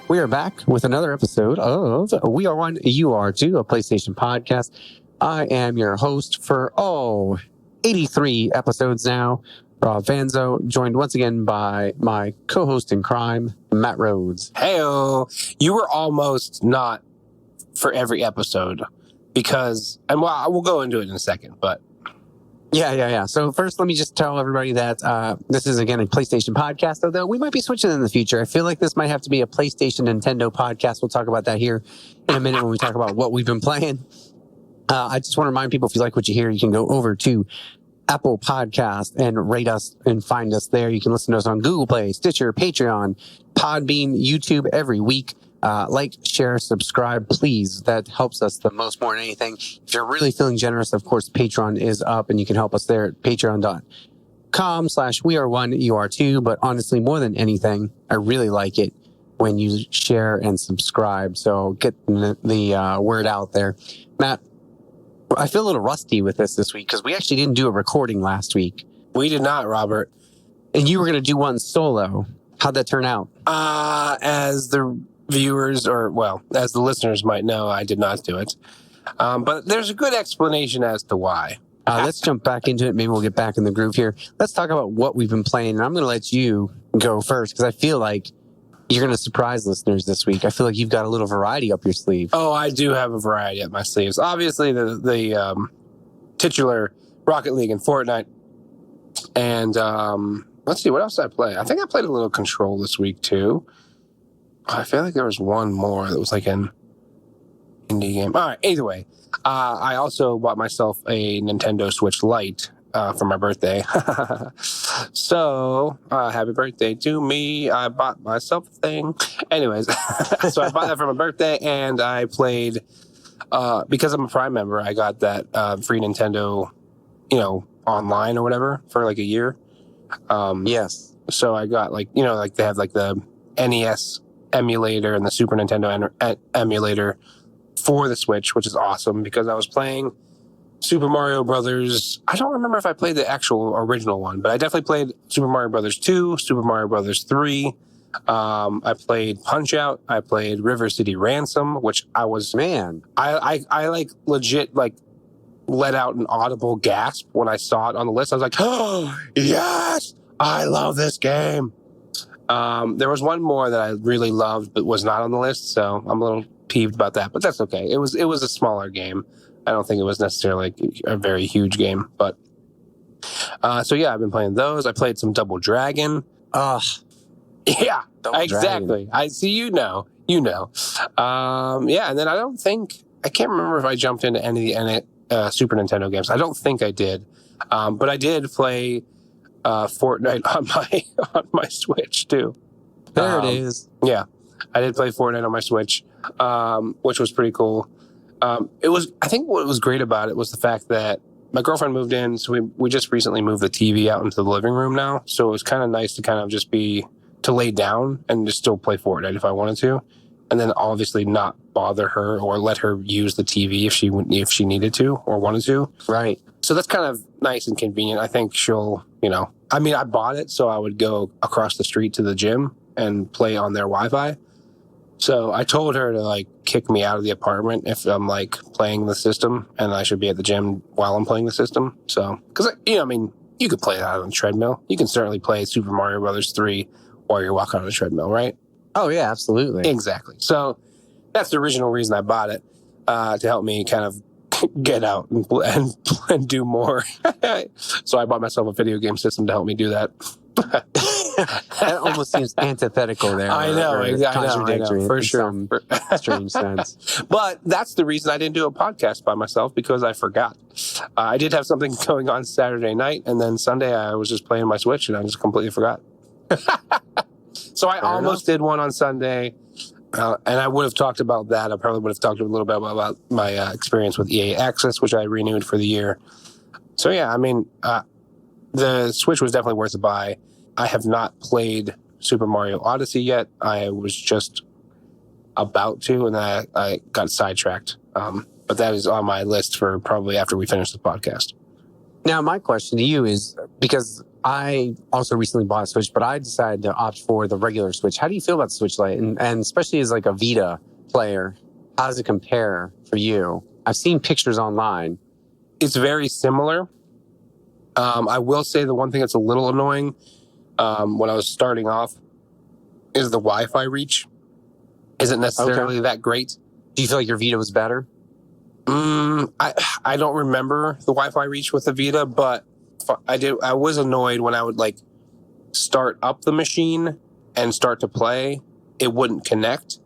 We are back with another episode of We Are One, You Are Two, a PlayStation podcast. I am your host for, 83 episodes now, Rob Vanzo, joined once again by my co-host in crime, Matt Rhodes. Hey-o. You were almost not for every episode because, and well, we'll go into it in a second, but. Yeah. So first, let me just tell everybody that this is, again, a PlayStation podcast, although we might be switching in the future. I feel like this might have to be a PlayStation Nintendo podcast. We'll talk about that here in a minute when we talk about what we've been playing. I just want to remind people, if you like what you hear, you can go over to Apple Podcast and rate us and find us there. You can listen to us on Google Play, Stitcher, Patreon, Podbean, YouTube every week. Like, share, subscribe, please. That helps us the most more than anything. If you're really feeling generous, of course, Patreon is up and you can help us there at patreon.com/weareoneyouare2. But honestly, more than anything, I really like it when you share and subscribe. So get the word out there. Matt, I feel a little rusty with this week because we actually didn't do a recording last week. We did not, Robert. And you were going to do one solo. How'd that turn out? As the viewers, as the listeners might know, I did not do it. But there's a good explanation as to why. Let's jump back into it. Maybe we'll get back in the groove here. Let's talk about what we've been playing. And I'm going to let you go first because I feel like you're going to surprise listeners this week. I feel like you've got a little variety up your sleeve. Oh, I do have a variety up my sleeves. Obviously, the titular Rocket League and Fortnite. And let's see, what else did I play? I think I played a little Control this week, too. I feel like there was one more that was like an indie game. All right, either way. I also bought myself a Nintendo Switch Lite for my birthday. So, happy birthday to me. I bought myself a thing. Anyways, so I bought that for my birthday, and I played, because I'm a Prime member, I got that free Nintendo, online or whatever for like a year. Yes. So I got they have like the NES emulator and the Super Nintendo emulator for the Switch, which is awesome because I was playing Super Mario Brothers. I don't remember if I played the actual original one, but I definitely played Super Mario Brothers 2, Super Mario Brothers 3. I played Punch-Out. I played River City Ransom, which I like legit let out an audible gasp when I saw it on the list. I was like, oh, yes, I love this game. There was one more that I really loved, but was not on the list. So I'm a little peeved about that, but that's okay. It was a smaller game. I don't think it was necessarily a very huge game, but, so yeah, I've been playing those. I played some Double Dragon. Yeah, Double exactly. Dragon. I see, you know. Yeah. And then I can't remember if I jumped into any of the Super Nintendo games. I don't think I did. But I did play Fortnite on my Switch too. There it is. Yeah, I did play Fortnite on my Switch, which was pretty cool. I think what was great about it was the fact that my girlfriend moved in, so we just recently moved the TV out into the living room now. So it was kind of nice to kind of just to lay down and just still play Fortnite if I wanted to, and then obviously not bother her or let her use the TV if she needed to or wanted to. Right. So that's kind of nice and convenient. I think she'll, I bought it so I would go across the street to the gym and play on their Wi-Fi. So I told her to kick me out of the apartment if I'm playing the system, and I should be at the gym while I'm playing the system. So, because you could play that on a treadmill. You can certainly play Super Mario Brothers 3 while you're walking on a treadmill, right? Oh yeah, absolutely. Exactly. So that's the original reason I bought it, to help me kind of get out and do more. So I bought myself a video game system to help me do that. That almost seems antithetical there. I know, contradictory for sure. In some strange sense. But that's the reason I didn't do a podcast by myself, because I forgot. I did have something going on Saturday night, and then Sunday I was just playing my Switch, and I just completely forgot. So I almost did one on Sunday. And I would have talked about that. I probably would have talked a little bit about my experience with EA Access, which I renewed for the year. So yeah, I mean, the Switch was definitely worth a buy. I have not played Super Mario Odyssey yet. I was just about to, and I got sidetracked. But that is on my list for probably after we finish the podcast. Now, my question to you is, because I also recently bought a Switch, but I decided to opt for the regular Switch. How do you feel about the Switch Lite? And especially as like a Vita player, how does it compare for you? I've seen pictures online. It's very similar. I will say the one thing that's a little annoying when I was starting off is the Wi-Fi reach isn't necessarily that great. Do you feel like your Vita was better? I don't remember the Wi-Fi reach with the Vita, but I was annoyed when I would like start up the machine and start to play. It wouldn't connect.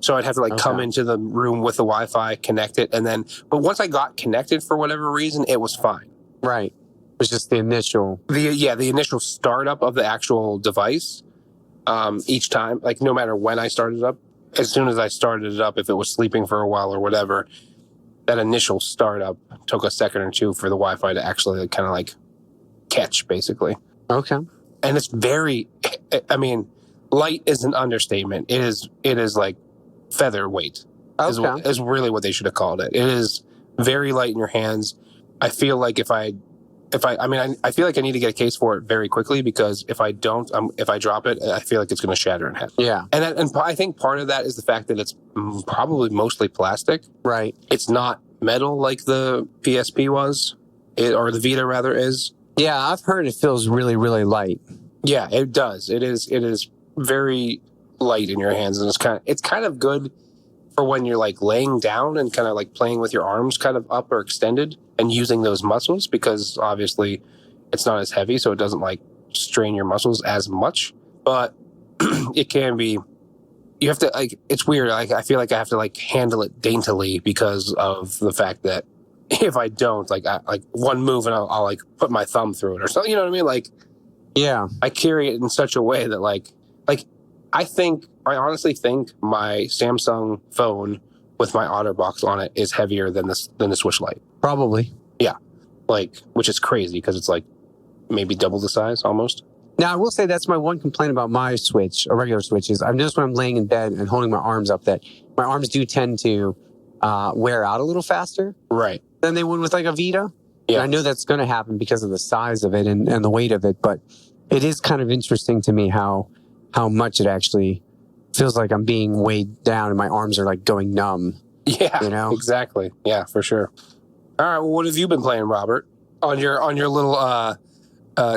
So I'd have to come into the room with the Wi-Fi, connect it, but once I got connected for whatever reason, it was fine. Right. It was just the initial. The initial startup of the actual device. Each time, like no matter when I started it up, as soon as I started it up, if it was sleeping for a while or whatever, that initial startup took a second or two for the Wi-Fi to actually kind of like catch, basically. Okay. And it's very, I mean, light is an understatement. It is like featherweight. Is really what they should have called it. It is very light in your hands. I feel like I feel like I need to get a case for it very quickly, because if I don't, if I drop it, I feel like it's going to shatter in half. Yeah. And I think part of that is the fact that it's probably mostly plastic. Right. It's not metal like the PSP was, or the Vita rather is. Yeah, I've heard it feels really, really light. Yeah, it does. It is very light in your hands, and it's kind of good for when you're like laying down and kind of like playing with your arms kind of up or extended and using those muscles, because obviously it's not as heavy, so it doesn't like strain your muscles as much. But it can be, you have to like, it's weird. Like I feel like I have to like handle it daintily because of the fact that if I don't, like one move and I'll like put my thumb through it or something. You know what I mean? Like, yeah, I carry it in such a way that like I honestly think my Samsung phone with my OtterBox on it is heavier than the Switch Lite. Probably. Yeah. Like, which is crazy because it's like maybe double the size almost. Now, I will say that's my one complaint about my Switch, a regular Switch, is I've noticed when I'm laying in bed and holding my arms up that my arms do tend to wear out a little faster. Right. Than they would with like a Vita. Yeah. And I know that's going to happen because of the size of it and the weight of it, but it is kind of interesting to me how much it actually feels like I'm being weighed down and my arms are like going numb. Yeah, you know? Exactly. Yeah, for sure. All right. Well, what have you been playing, Robert, on your little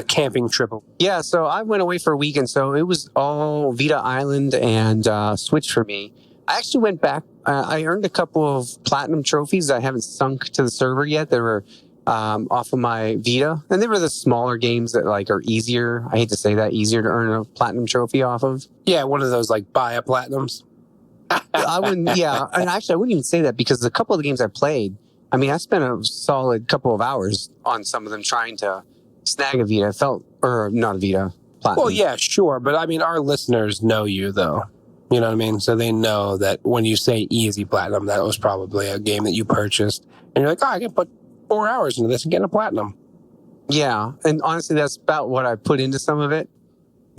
camping trip? Yeah. So I went away for a week, and so it was all Vita Island and Switch for me. I actually went back. I earned a couple of platinum trophies I haven't sunk to the server yet. They were off of my Vita, and they were the smaller games that like are easier. I hate to say that, easier to earn a platinum trophy off of. Yeah, one of those like buy a platinums. I wouldn't. Yeah, and actually, I wouldn't even say that because a couple of the games I played, I mean, I spent a solid couple of hours on some of them trying to snag a Vita. Or not a Vita, platinum. Well, yeah, sure, but I mean, our listeners know you though. You know what I mean? So they know that when you say easy platinum, that was probably a game that you purchased, and you're like, oh, I can put 4 hours into this and get a platinum. Yeah, and honestly, that's about what I put into some of it.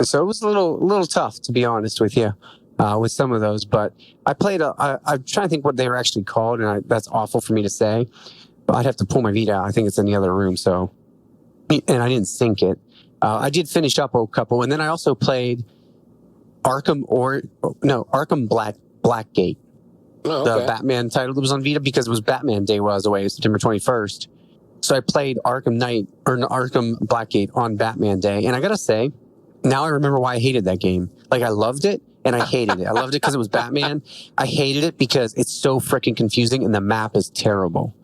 And so it was a little tough, to be honest with you, with some of those. But I played. I'm trying to think what they were actually called, and that's awful for me to say. But I'd have to pull my Vita out. I think it's in the other room. So, and I didn't sync it. I did finish up a couple, and then I also played Arkham Blackgate. Oh, okay. The Batman title that was on Vita, because it was Batman Day while I was away, September 21st. So I played Arkham Blackgate on Batman Day. And I got to say, now I remember why I hated that game. Like, I loved it and I hated it. I loved it because it was Batman. I hated it because it's so freaking confusing and the map is terrible.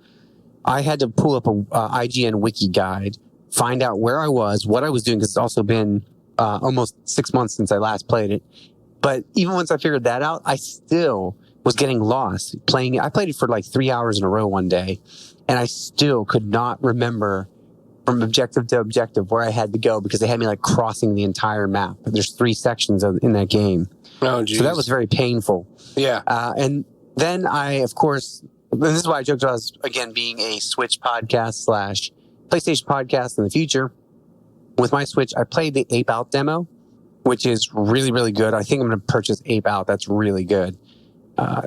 I had to pull up a IGN wiki guide, find out where I was, what I was doing, because it's also been almost 6 months since I last played it. But even once I figured that out, I still was getting lost playing it. I played it for like 3 hours in a row one day, and I still could not remember from objective to objective where I had to go because they had me like crossing the entire map. There's 3 sections in that game. Oh, geez. So that was very painful. Yeah. And then I, of course, and this is why I joked about us, again, being a Switch podcast / PlayStation podcast in the future. With my Switch, I played the Ape Out demo, which is really, really good. I think I'm going to purchase Ape Out. That's really good.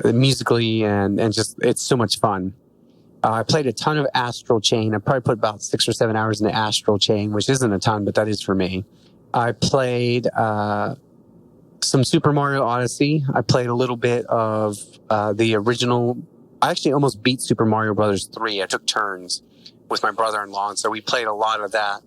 Musically and just, it's so much fun. I played a ton of Astral Chain. I probably put about 6 or 7 hours into Astral Chain, which isn't a ton, but that is for me. I played some Super Mario Odyssey. I played a little bit of the original. I actually almost beat Super Mario Brothers 3. I took turns with my brother-in-law, and so we played a lot of that.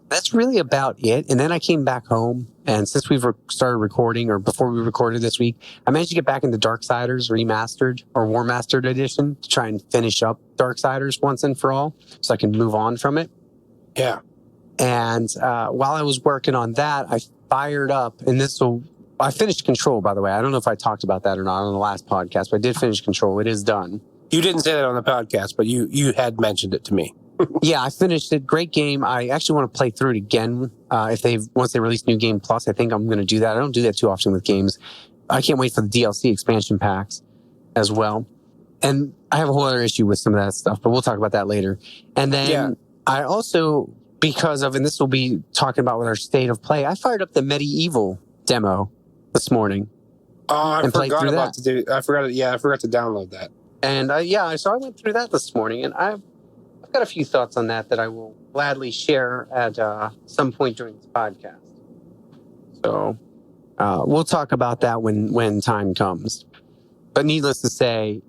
That's really about it. And then I came back home, and since we've started recording, or before we recorded this week, I managed to get back into Darksiders Remastered or War Mastered Edition to try and finish up Darksiders once and for all, so I can move on from it. Yeah. And while I was working on that, I fired up, and I finished Control, by the way. I don't know if I talked about that or not on the last podcast, but I did finish Control. It is done. You didn't say that on the podcast, but you had mentioned it to me. Yeah, I finished it. Great game. I actually want to play through it again. Once they release New Game Plus, I think I'm going to do that. I don't do that too often with games. I can't wait for the DLC expansion packs as well. And I have a whole other issue with some of that stuff, but we'll talk about that later. And then I also, and this will be talking about with our state of play, I fired up the Medieval demo this morning. Oh, I forgot to download that. And so I went through that this morning, and I've got a few thoughts on that I will gladly share at some point during this podcast. So we'll talk about that when time comes. But needless to say,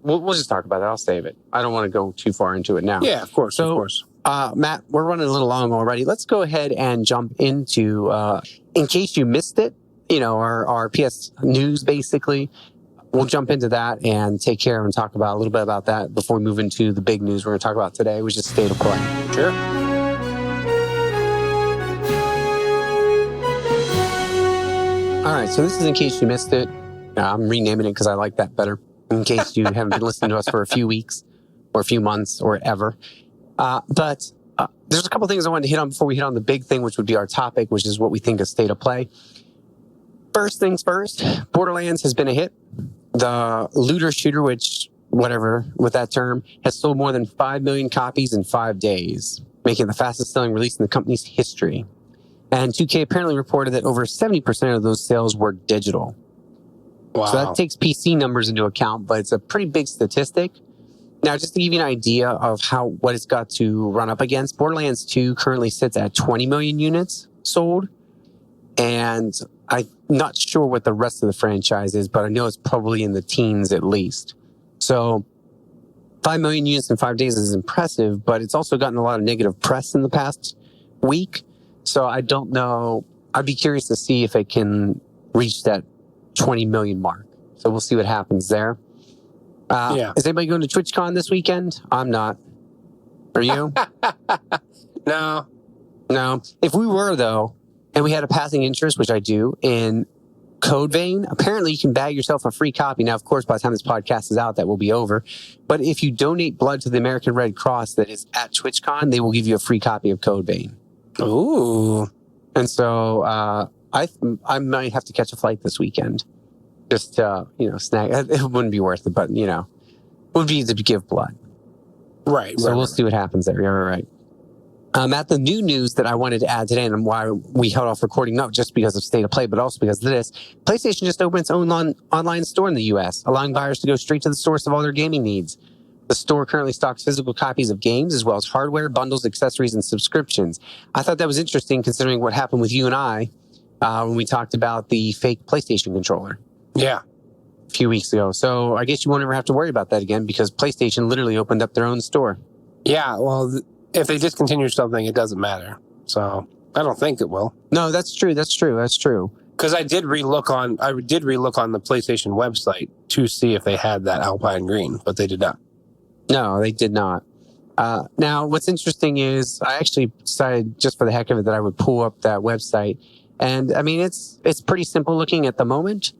we'll just talk about it. I'll save it. I don't want to go too far into it now. Yeah, of course, of course. Matt, we're running a little long already. Let's go ahead and jump into, in case you missed it, our PS news, basically. We'll jump into that and take care of and talk about a little bit about that before we move into the big news we're going to talk about today, which is state of play. Sure. All right. So this is in case you missed it. I'm renaming it because I like that better. In case you haven't been listening to us for a few weeks or a few months or ever. But there's a couple things I wanted to hit on before we hit on the big thing, which would be our topic, which is what we think of state of play. First things first, Borderlands has been a hit. The looter shooter, whatever with that term, has sold more than 5 million copies in 5 days, making it the fastest selling release in the company's history. And 2K apparently reported that over 70% of those sales were digital. Wow. So that takes PC numbers into account, but it's a pretty big statistic. Now, just to give you an idea of what it's got to run up against, Borderlands 2 currently sits at 20 million units sold. And I'm not sure what the rest of the franchise is, but I know it's probably in the teens at least. So 5 million units in 5 days is impressive, but it's also gotten a lot of negative press in the past week. So I don't know. I'd be curious to see if it can reach that 20 million mark. So we'll see what happens there. Is anybody going to TwitchCon this weekend? I'm not. Are you? No. If we were, though, and we had a passing interest, which I do, in Code Vein, apparently you can bag yourself a free copy. Now, of course, by the time this podcast is out, that will be over. But if you donate blood to the American Red Cross that is at TwitchCon, they will give you a free copy of Code Vein. Ooh. And so I might have to catch a flight this weekend. Just, snag. It wouldn't be worth it, but, it would be to give blood. Right. So we'll see what happens there. You're right. Matt, the new news that I wanted to add today and why we held off recording, not just because of state of play, but also because of this, PlayStation just opened its own online store in the U.S., allowing buyers to go straight to the source of all their gaming needs. The store currently stocks physical copies of games as well as hardware, bundles, accessories, and subscriptions. I thought that was interesting considering what happened with you and I when we talked about the fake PlayStation controller. Yeah. A few weeks ago. So I guess you won't ever have to worry about that again because PlayStation literally opened up their own store. Yeah, well, if they discontinue something, it doesn't matter. So I don't think it will. No, that's true. Because I did relook on the PlayStation website to see if they had that Alpine Green, but they did not. No, they did not. Now, what's interesting is I actually decided just for the heck of it that I would pull up that website. And I mean, it's pretty simple looking at the moment.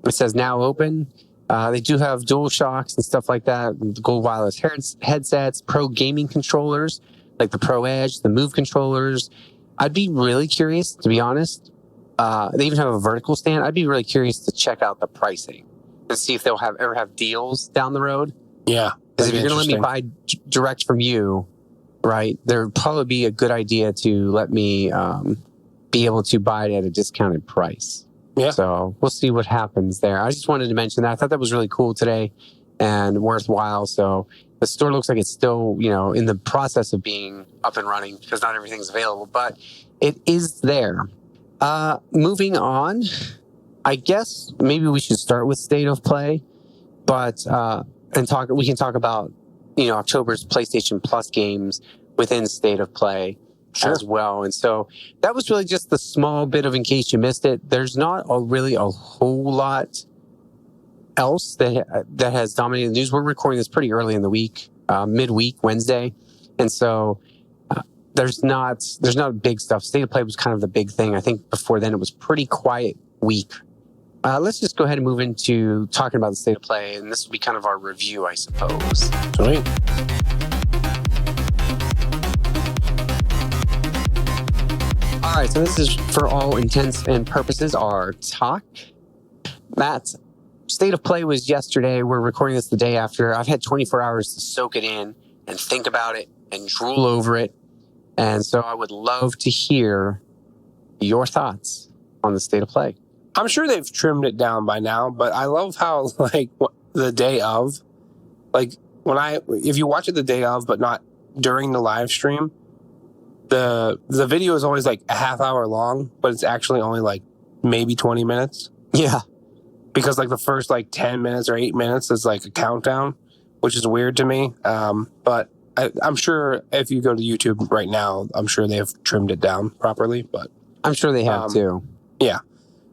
It says now open. They do have DualShocks and stuff like that, gold wireless headsets, pro gaming controllers, like the Pro Edge, the Move controllers. I'd be really curious, to be honest. They even have a vertical stand. I'd be really curious to check out the pricing and see if they'll ever have deals down the road. Yeah. Because if you're going to let me buy direct from you, right, there would probably be a good idea to let me be able to buy it at a discounted price. Yeah. So we'll see what happens there. I just wanted to mention that. I thought that was really cool today and worthwhile. So the store looks like it's still, in the process of being up and running because not everything's available, but it is there. Moving on, I guess maybe we should start with State of Play, but we can talk about October's PlayStation Plus games within State of Play. Sure. As well. And so that was really just the small bit of, in case you missed it, there's not really a whole lot else that has dominated the news. We're recording this pretty early in the week, midweek, Wednesday. And so there's not big stuff. State of Play was kind of the big thing. I think before then it was pretty quiet week. Let's just go ahead and move into talking about the State of Play. And this will be kind of our review, I suppose. Sweet. All right, so this is, for all intents and purposes, our talk. Matt, State of Play was yesterday. We're recording this the day after. I've had 24 hours to soak it in and think about it and drool over it. And so I would love to hear your thoughts on the State of Play. I'm sure they've trimmed it down by now, but I love how, the day of, if you watch it the day of, but not during the live stream, the video is always like a half hour long, but it's actually only maybe 20 minutes. Yeah. Because the first 10 minutes or 8 minutes is a countdown, which is weird to me. But I'm sure if you go to YouTube right now, I'm sure they've trimmed it down properly, but I'm sure they have too. Yeah.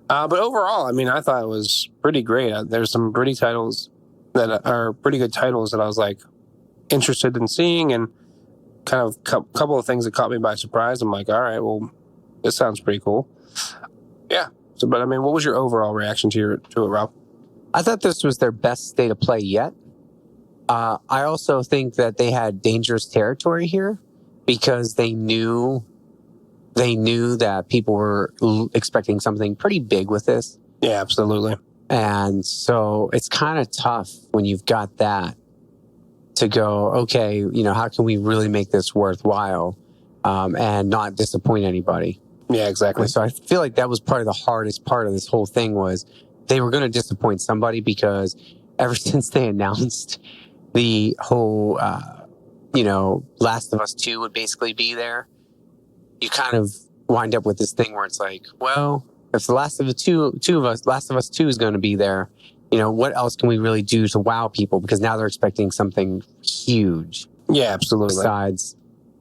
But overall, I thought it was pretty great. There's some pretty titles that are pretty good titles that I was interested in seeing, and kind of couple of things that caught me by surprise. I'm like, all right, well, this sounds pretty cool. Yeah. So, but what was your overall reaction to it, Rob? I thought this was their best State of Play yet. I also think that they had dangerous territory here because they knew that people were expecting something pretty big with this. Yeah, absolutely. And so it's kind of tough when you've got that to go, okay, how can we really make this worthwhile and not disappoint anybody? Yeah, exactly. And so I feel like that was part of the hardest part of this whole thing was they were going to disappoint somebody because ever since they announced the whole, Last of Us 2 would basically be there, you kind of wind up with this thing where it's like, well, if the Last of Us 2 is going to be there, what else can we really do to wow people? Because now they're expecting something huge. Yeah, absolutely.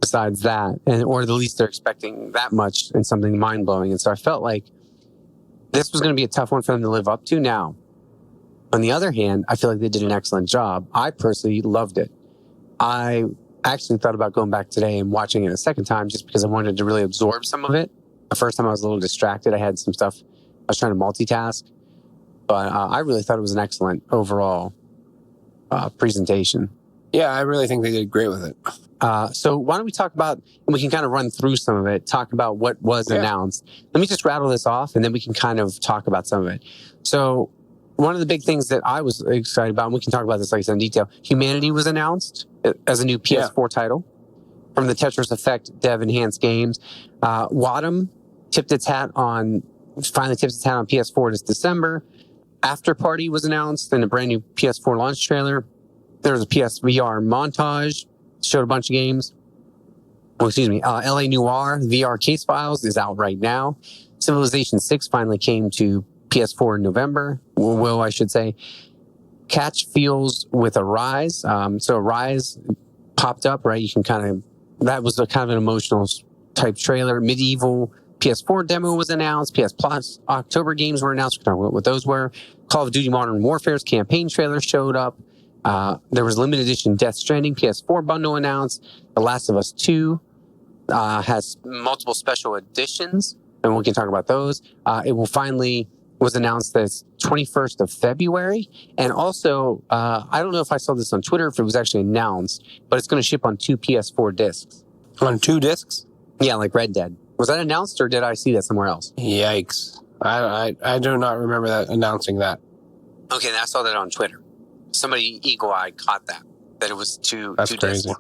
Besides that, or at least they're expecting that much and something mind blowing. And so I felt like this was going to be a tough one for them to live up to. Now, on the other hand, I feel like they did an excellent job. I personally loved it. I actually thought about going back today and watching it a second time just because I wanted to really absorb some of it. The first time I was a little distracted. I had some stuff. I was trying to multitask. But I really thought it was an excellent overall presentation. Yeah, I really think they did great with it. So why don't we talk about, and we can kind of run through some of it, talk about what was announced. Let me just rattle this off, and then we can kind of talk about some of it. So one of the big things that I was excited about, and we can talk about this, like I said, in detail, Humanity was announced as a new PS4 title from the Tetris Effect Dev Enhanced Games. Wadham finally tipped its hat on PS4 this December. After Party was announced in a brand new PS4 launch trailer. There was a PSVR montage, showed a bunch of games. LA Noire VR case files is out right now. Civilization 6 finally came to PS4 in November. I should say. Catch feels with Arise. So Arise popped up, right? You can that was a kind of an emotional type trailer. Medieval PS4 demo was announced. PS Plus October games were announced. We can talk about what those were. Call of Duty Modern Warfare's campaign trailer showed up. There was limited edition Death Stranding PS4 bundle announced. The Last of Us 2 has multiple special editions, and we can talk about those. It was announced this 21st of February. And also, I don't know if I saw this on Twitter, if it was actually announced, but it's going to ship on 2 PS4 discs. On 2 discs? Yeah, like Red Dead. Was that announced or did I see that somewhere else? Yikes. I do not remember that announcing that. Okay, I saw that on Twitter. Somebody eagle-eyed caught that it was That's two crazy. discs.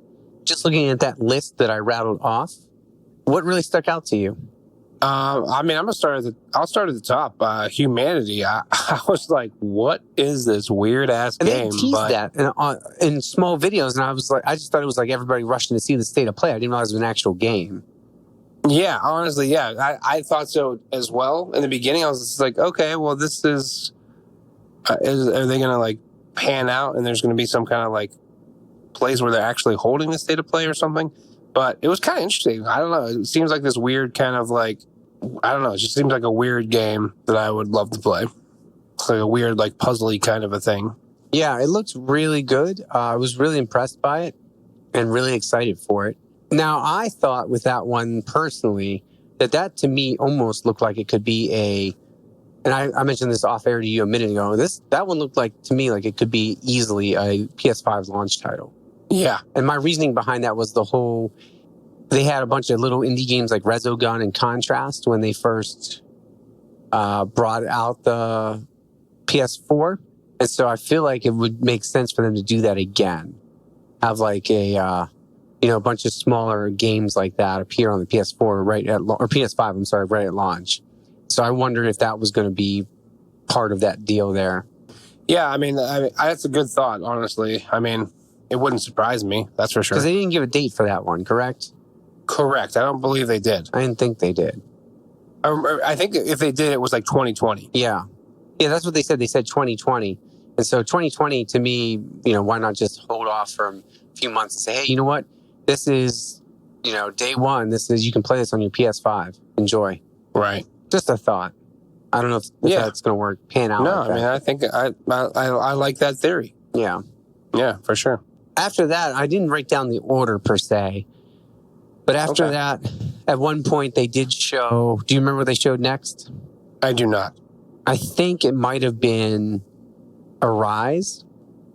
Just looking at that list that I rattled off, what really stuck out to you? I mean, I'll start at the top. Humanity. I was like, what is this weird ass And game? they teased that in small videos, and I was like, I just thought it was like everybody rushing to see the state of play. I didn't realize it was an actual game. Yeah, honestly, yeah, I thought so as well. In the beginning, I was just like, okay, well, this is are they gonna like pan out, and there's gonna be some kind of like place where they're actually holding the state of play or something? But it was kind of interesting. I don't know. It seems like this weird kind of like, I don't know. It just seems like a weird game that I would love to play. It's like a weird, like puzzly kind of a thing. Yeah, it looked really good. I was really impressed by it and really excited for it. Now, I thought with that one personally, that to me almost looked like it could be and I mentioned this off air to you a minute ago. That one looked like to me like it could be easily a PS5 launch title. Yeah. And my reasoning behind that was they had a bunch of little indie games like Resogun and Contrast when they first brought out the PS4. And so I feel like it would make sense for them to do that again. Have like a bunch of smaller games like that appear on the PS4 or PS5, I'm sorry, right at launch. So I wondered if that was going to be part of that deal there. Yeah, I mean, that's a good thought, honestly. I mean, it wouldn't surprise me, that's for sure. Because they didn't give a date for that one, correct? Correct. I don't believe they did. I didn't think they did. I think if they did, it was like 2020. Yeah. Yeah, that's what they said. They said 2020. And so 2020, to me, why not just hold off for a few months and say, hey, you know what? This is, day one. You can play this on your PS5. Enjoy. Right. Just a thought. I don't know if that's going to pan out. No, like I mean, I think I like that theory. Yeah. Yeah, for sure. After that, I didn't write down the order per se. But after that, at one point they did show, do you remember what they showed next? I do not. I think it might have been Arise.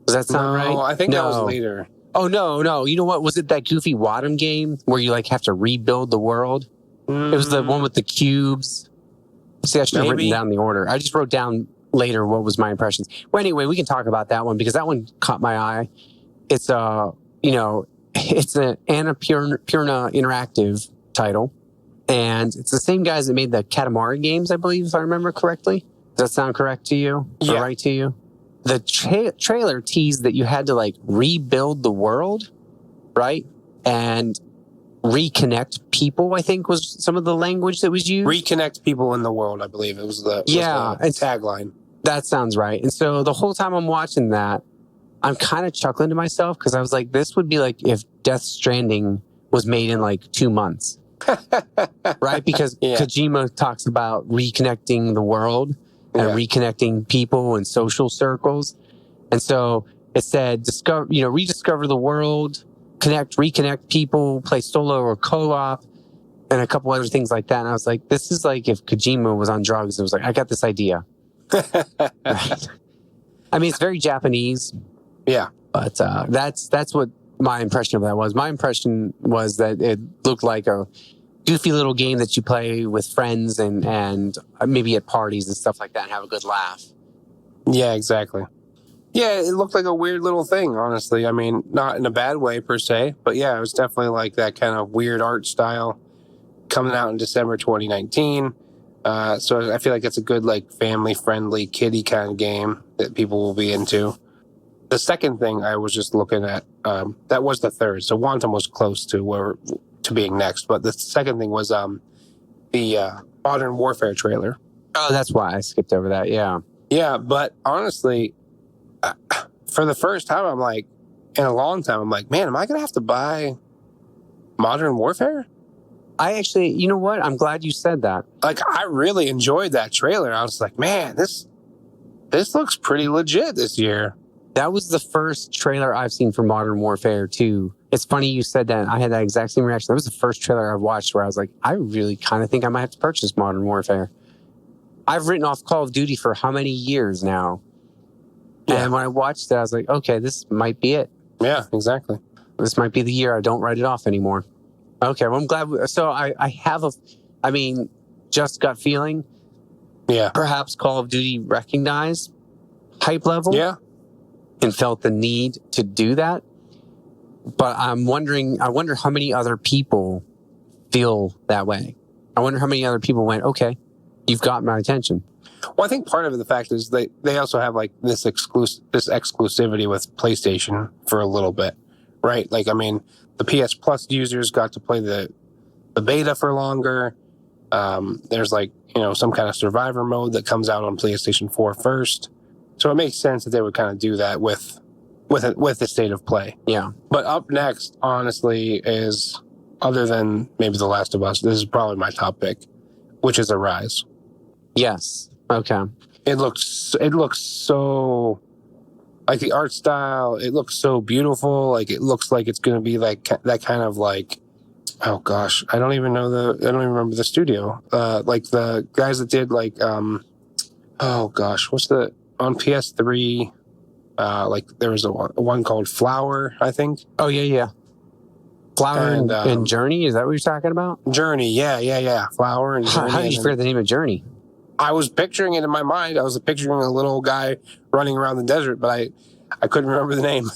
Does that sound right? No, I think that was later. Oh, no. You know what? Was it that goofy Wadham game where you like have to rebuild the world? It was the one with the cubes. See, I should have written down the order. I just wrote down later what was my impressions. Well, anyway, we can talk about that one because that one caught my eye. It's it's an Annapurna Interactive title, and it's the same guys that made the Katamari games, I believe, if I remember correctly. Does that sound correct to you? Yeah. Or right to you? The trailer teased that you had to like rebuild the world, right? And reconnect people, I think was some of the language that was used. Reconnect people in the world, I believe it was the tagline. That sounds right. And so the whole time I'm watching that, I'm kind of chuckling to myself because I was like, this would be like if Death Stranding was made in like 2 months. Right? Because Kojima talks about reconnecting the world and reconnecting people and social circles. And so it said, rediscover the world, reconnect people, play solo or co-op, and a couple other things like that. And I was like, this is like if Kojima was on drugs. It was like, I got this idea. Right? I mean, it's very Japanese. Yeah. But that's what my impression of that was. My impression was that it looked like a goofy little game that you play with friends and maybe at parties and stuff like that and have a good laugh. Yeah, exactly. Yeah, it looked like a weird little thing, honestly. I mean, not in a bad way per se, but yeah, it was definitely like that kind of weird art style coming out in December 2019. So I feel like it's a good, like, family-friendly, kiddie kind of game that people will be into. The second thing I was just looking at, that was the third. So Wantum was close to being next, but the second thing was the Modern Warfare trailer. Oh, that's why I skipped over that. Yeah. Yeah, but honestly, for the first time, I'm like, in a long time, I'm like, man, am I going to have to buy Modern Warfare? I actually, you know what? I'm glad you said that. Like, I really enjoyed that trailer. I was like, man, this looks pretty legit this year. That was the first trailer I've seen for Modern Warfare 2. It's funny you said that. I had that exact same reaction. That was the first trailer I watched where I was like, I really kind of think I might have to purchase Modern Warfare. I've written off Call of Duty for how many years now? Yeah. And when I watched it, I was like, okay, this might be it. Yeah, exactly. This might be the year I don't write it off anymore. Okay, well, I'm glad. So I have I mean, just gut feeling. Yeah. Perhaps Call of Duty recognized hype level. Yeah. And felt the need to do that. But I wonder how many other people feel that way. I wonder how many other people went, okay, you've got my attention. Well, I think part of the fact is they also have like this exclusivity with PlayStation for a little bit, right? Like, I mean, the PS Plus users got to play the beta for longer. There's like, some kind of survivor mode that comes out on PlayStation 4 first. So it makes sense that they would kind of do that with the state of play. Yeah. But up next, honestly, is, other than maybe The Last of Us, this is probably my top pick, which is Arise. Yes. Okay. It looks so, like, the art style, it looks so beautiful. Like, it looks like it's going to be like that kind of like, oh gosh, I don't even remember the studio. Like the guys that did like, oh gosh, on PS3, like there was a one called Flower, I think. Oh yeah. Flower and Journey, is that what you're talking about? Journey, yeah. Flower and Journey. How did you forget the name of Journey? I was picturing it in my mind. I was picturing a little guy running around the desert, but I couldn't remember the name.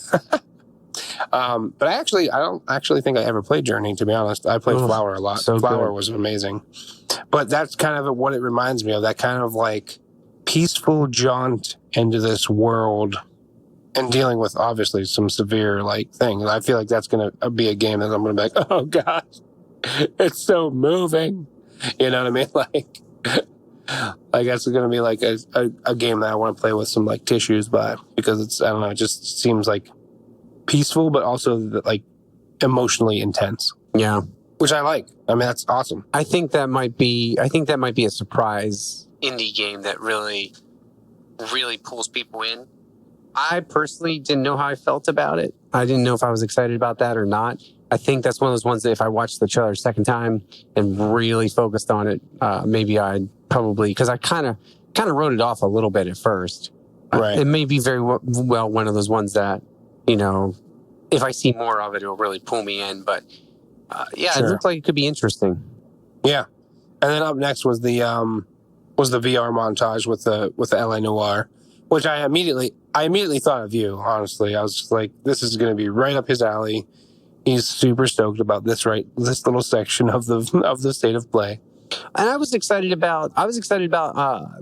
But I don't actually think I ever played Journey, to be honest. I played Flower a lot. So Flower good. was amazing. But that's kind of what it reminds me of, that kind of like peaceful jaunt into this world and dealing with obviously some severe like thing. And I feel like that's going to be a game that I'm going to be like, oh gosh, it's so moving. You know what I mean? Like that's going to be like a game that I want to play with some like tissues because it's, I don't know, it just seems like peaceful, but also like emotionally intense. Yeah. Which I like. I mean, that's awesome. I think that might be a surprise indie game that really, really pulls people in. I personally didn't know how I felt about it. I didn't know if I was excited about that or not. I think that's one of those ones that if I watched the trailer a second time and really focused on it, maybe I'd probably, because I kind of wrote it off a little bit at first. Right. It may be very well one of those ones that, if I see more of it, it'll really pull me in. But yeah, Sure. It looked like it could be interesting. Yeah. And then up next was the VR montage with the LA Noire, which I immediately thought of you, honestly. I was just like, this is going to be right up his alley. He's super stoked about this little section of the state of play. And I was excited about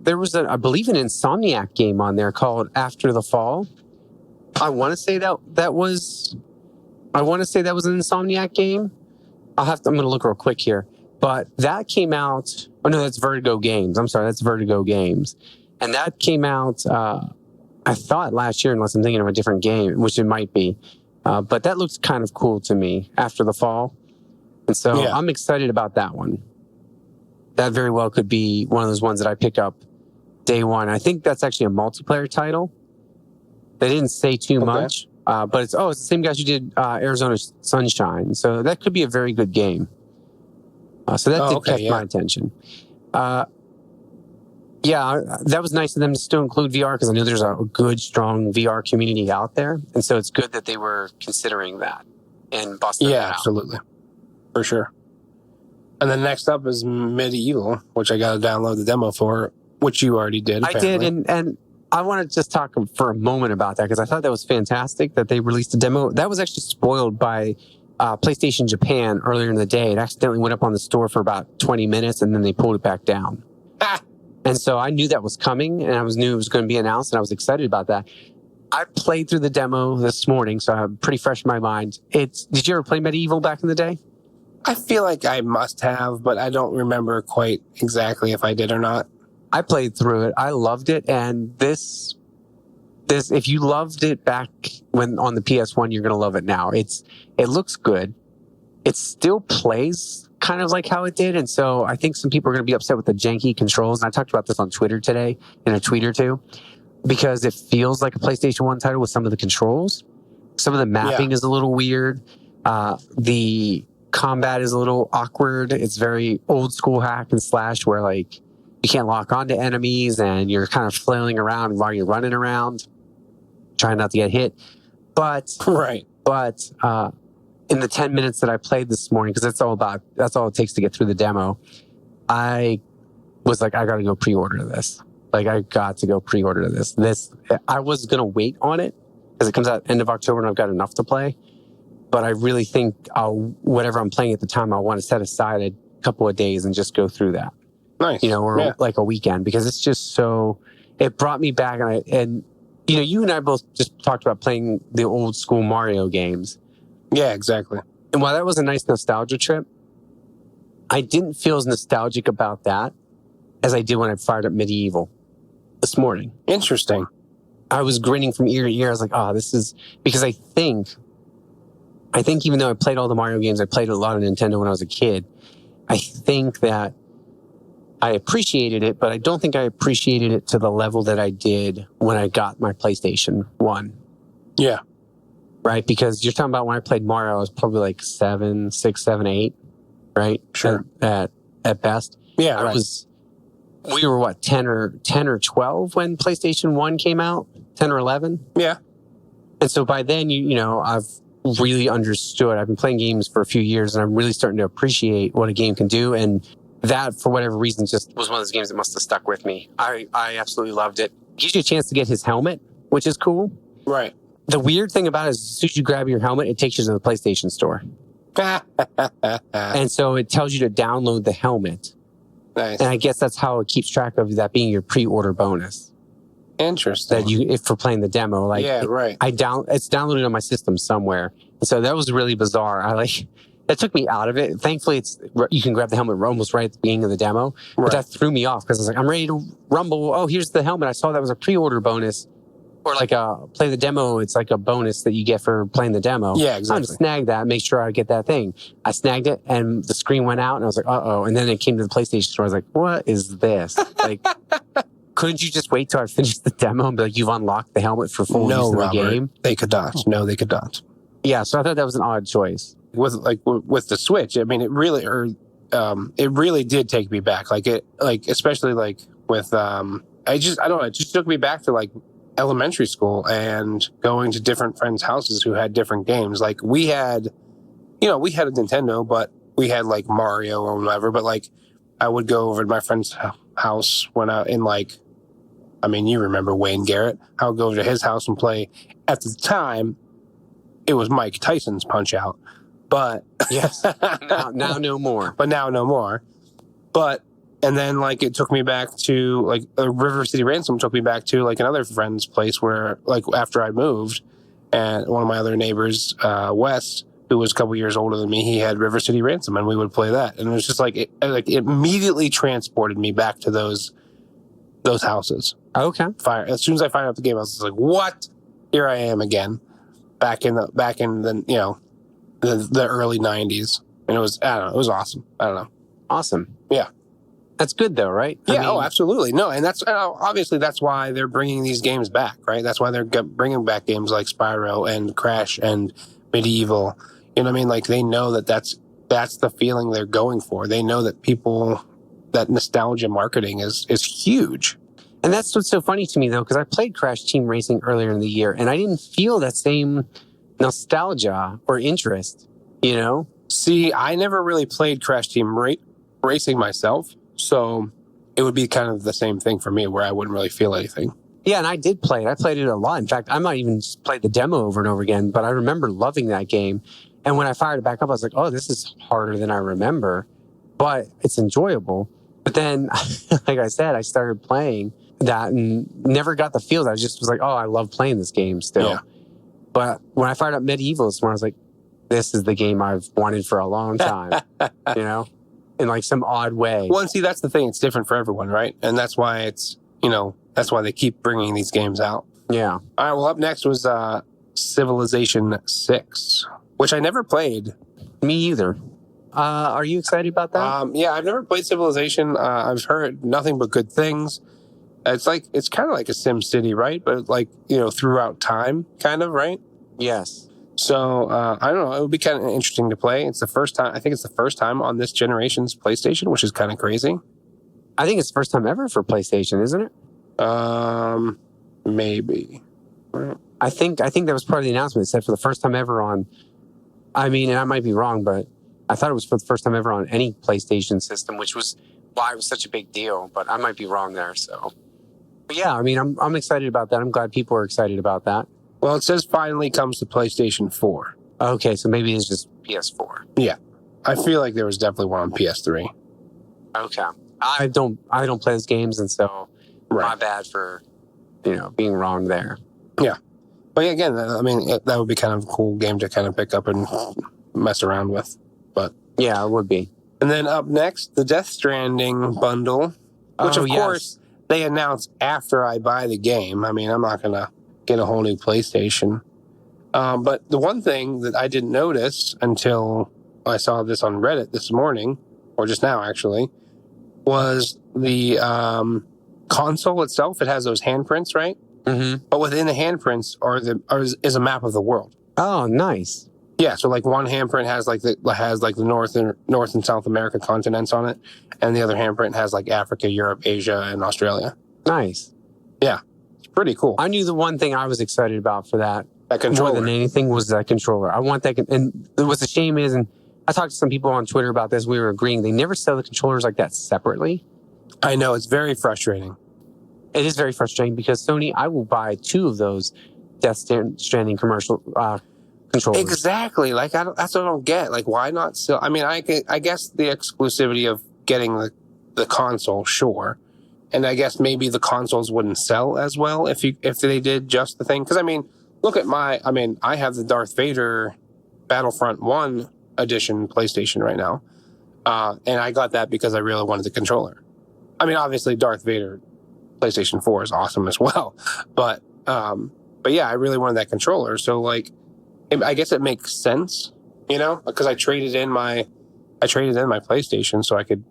there was I believe an Insomniac game on there called After the Fall. I want to say that was an Insomniac game. I'm going to look real quick here. But that came out, oh no, that's Vertigo Games. I'm sorry, that's Vertigo Games. And that came out, I thought last year, unless I'm thinking of a different game, which it might be. But that looks kind of cool to me, After the Fall. And so yeah. I'm excited about that one. That very well could be one of those ones that I pick up day one. I think that's actually a multiplayer title. They didn't say too much, but it's the same guys who did Arizona Sunshine. So that could be a very good game. So that did catch my attention. Yeah, that was nice of them to still include VR because I know there's a good, strong VR community out there. And so it's good that they were considering that and busting that out. Yeah, absolutely. For sure. And then next up is Medieval, which I got to download the demo for, which you already did. Apparently. I did, and I want to just talk for a moment about that because I thought that was fantastic that they released a demo. That was actually spoiled by PlayStation Japan earlier in the day. It accidentally went up on the store for about 20 minutes, and then they pulled it back down. And so I knew that was coming, and I knew it was going to be announced, and I was excited about that. I played through the demo this morning, so I'm pretty fresh in my mind. Did you ever play Medieval back in the day? I feel like I must have, but I don't remember quite exactly if I did or not. I played through it. I loved it. And this, if you loved it back when on the PS1, you're going to love it now. It looks good. It still plays kind of like how it did. And so I think some people are going to be upset with the janky controls. And I talked about this on Twitter today in a tweet or two, because it feels like a PlayStation 1 title with some of the controls. Some of the mapping is a little weird. The combat is a little awkward. It's very old school hack and slash where like you can't lock onto enemies and you're kind of flailing around while you're running around, trying not to get hit. But in the 10 minutes that I played this morning, because that's all it takes to get through the demo, I was like, I got to go pre-order this. Like, I got to go pre-order this. I was going to wait on it because it comes out end of October and I've got enough to play. But I really think whatever I'm playing at the time, I want to set aside a couple of days and just go through that. Nice. Or like a weekend, because it's just so, it brought me back. And you and I both just talked about playing the old school Mario games. Yeah, exactly. And while that was a nice nostalgia trip, I didn't feel as nostalgic about that as I did when I fired up Medieval this morning. Interesting. I was grinning from ear to ear. I was like, oh, this is, because I think even though I played all the Mario games, I played a lot of Nintendo when I was a kid, I think that I appreciated it, but I don't think I appreciated it to the level that I did when I got my PlayStation 1. Yeah. Right? Because you're talking about when I played Mario, I was probably like 6, 7, 8, right? Sure. At best. Yeah, right. We were what, 10 or 12 when PlayStation 1 came out? 10 or 11? Yeah. And so by then, I've really understood. I've been playing games for a few years and I'm really starting to appreciate what a game can do. And that, for whatever reason, just was one of those games that must have stuck with me. I absolutely loved it. Gives you a chance to get his helmet, which is cool. Right. The weird thing about it is as soon as you grab your helmet, it takes you to the PlayStation store. And so it tells you to download the helmet. Nice. And I guess that's how it keeps track of that being your pre-order bonus. Interesting. That if for playing the demo, like, yeah, right. It's downloaded on my system somewhere. And so that was really bizarre. That took me out of it. Thankfully, you can grab the helmet almost right at the beginning of the demo. But that threw me off because I was like, I'm ready to rumble. Oh, here's the helmet. I saw that was a pre-order bonus. Or like play the demo, it's like a bonus that you get for playing the demo. Yeah, exactly. I'm going to snag that, make sure I get that thing. I snagged it and the screen went out and I was like, uh-oh. And then it came to the PlayStation store. I was like, what is this? Like, couldn't you just wait till I finished the demo and be like, you've unlocked the helmet for full use in the game? They could not. No, they could not. Yeah, so I thought that was an odd choice. With the Switch, I mean, it really did take me back. Especially with I don't know, it just took me back to like elementary school and going to different friends' houses who had different games. Like we had a Nintendo, but we had like Mario or whatever. But like I would go over to my friend's house when you remember Wayne Garrett. I would go over to his house and play. At the time, it was Mike Tyson's Punch-Out. But yes, now no more. But now no more. And then like it took me back to like River City Ransom took me back to like another friend's place where like after I moved, and one of my other neighbors, Wes, who was a couple years older than me, he had River City Ransom and we would play that. And it was just it immediately transported me back to those houses. Okay. As soon as I fired up the game, I was like, what? Here I am again. Back in the the early 90s. And it was awesome. I don't know. Awesome. Yeah. That's good though, right? Yeah, absolutely. No, and that's obviously that's why they're bringing these games back, right? That's why they're bringing back games like Spyro and Crash and Medieval. You know what I mean? Like they know that's the feeling they're going for. They know that nostalgia marketing is huge. And that's what's so funny to me though, because I played Crash Team Racing earlier in the year and I didn't feel that same nostalgia or interest, See, I never really played Crash Team Racing myself. So it would be kind of the same thing for me where I wouldn't really feel anything. Yeah, and I did play it. I played it a lot. In fact, I might even just play the demo over and over again, but I remember loving that game. And when I fired it back up, I was like, oh, this is harder than I remember, but it's enjoyable. But then, like I said, I started playing that and never got the feel. I just was like, oh, I love playing this game still. Yeah. But when I fired up Medieval this morning, I was like, this is the game I've wanted for a long time, in like some odd way. Well, and see, that's the thing. It's different for everyone, right? And that's why that's why they keep bringing these games out. Yeah. All right. Well, up next was Civilization 6, which I never played. Me either. Are you excited about that? Yeah, I've never played Civilization. I've heard nothing but good things. It's kind of like a Sim City, right? But like, throughout time, kind of, right? Yes. So, I don't know. It would be kind of interesting to play. It's the first time. I think it's the first time on this generation's PlayStation, which is kind of crazy. I think it's the first time ever for PlayStation, isn't it? Maybe. I think that was part of the announcement. It said for the first time ever on I mean, and I might be wrong, but I thought it was for the first time ever on any PlayStation system, which was why it was such a big deal. But I might be wrong there. So, but yeah, I mean, I'm excited about that. I'm glad people are excited about that. Well, it says finally comes to PlayStation 4. Okay, so maybe it's just PS4. Yeah. I feel like there was definitely one on PS3. Okay. I don't play those games, and so Right. my bad for, being wrong there. Yeah. But again, I mean, that would be kind of a cool game to kind of pick up and mess around with. But yeah, it would be. And then up next, the Death Stranding bundle, which of course they announce after I buy the game. I mean, I'm not going to get a whole new PlayStation. But the one thing that I didn't notice until I saw this on Reddit this morning, or just now actually, was the console itself. It has those handprints, right? Mm-hmm. But within the handprints is a map of the world. Oh, nice. Yeah, so like one handprint has the North and South America continents on it, and the other handprint has like Africa, Europe, Asia, and Australia. Nice. Yeah, it's pretty cool. I knew the one thing I was excited about for that controller more than anything was that controller. I want that. And what's the shame is, and I talked to some people on Twitter about this. We were agreeing they never sell the controllers like that separately. I know, it's very frustrating. It is very frustrating because Sony, I will buy 2 of those Death Stranding commercial controllers. Exactly. Like that's what I don't get. Like, why not sell? I mean, I guess the exclusivity of getting the console, sure, and I guess maybe the consoles wouldn't sell as well if they did just the thing. Because I mean, look at I have the Darth Vader Battlefront 1 edition PlayStation right now, and I got that because I really wanted the controller. I mean, obviously Darth Vader PlayStation 4 is awesome as well, but yeah, I really wanted that controller. So like, I guess it makes sense, because I traded in my PlayStation so I could,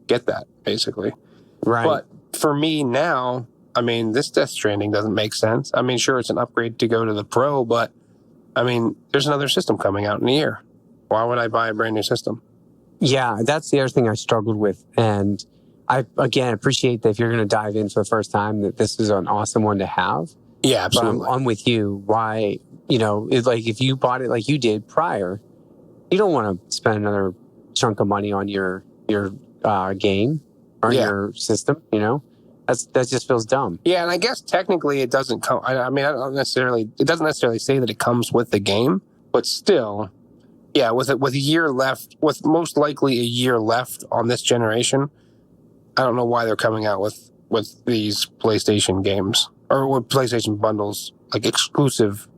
get that basically. Right. But for me now, I mean, this Death Stranding doesn't make sense. I mean, sure, it's an upgrade to go to the Pro, but I mean, there's another system coming out in a year. Why would I buy a brand new system? Yeah, that's the other thing I struggled with. And I, again, appreciate that if you're going to dive in for the first time, that this is an awesome one to have. Yeah, absolutely. But I'm with you. Why, it's like if you bought it like you did prior, you don't want to spend another chunk of money on your game or your system, that just feels dumb. Yeah, and I guess technically it doesn't come. I mean, it doesn't necessarily say that it comes with the game, but still, yeah, with a year left, with most likely a year left on this generation, I don't know why they're coming out with these PlayStation games or with PlayStation bundles, like exclusive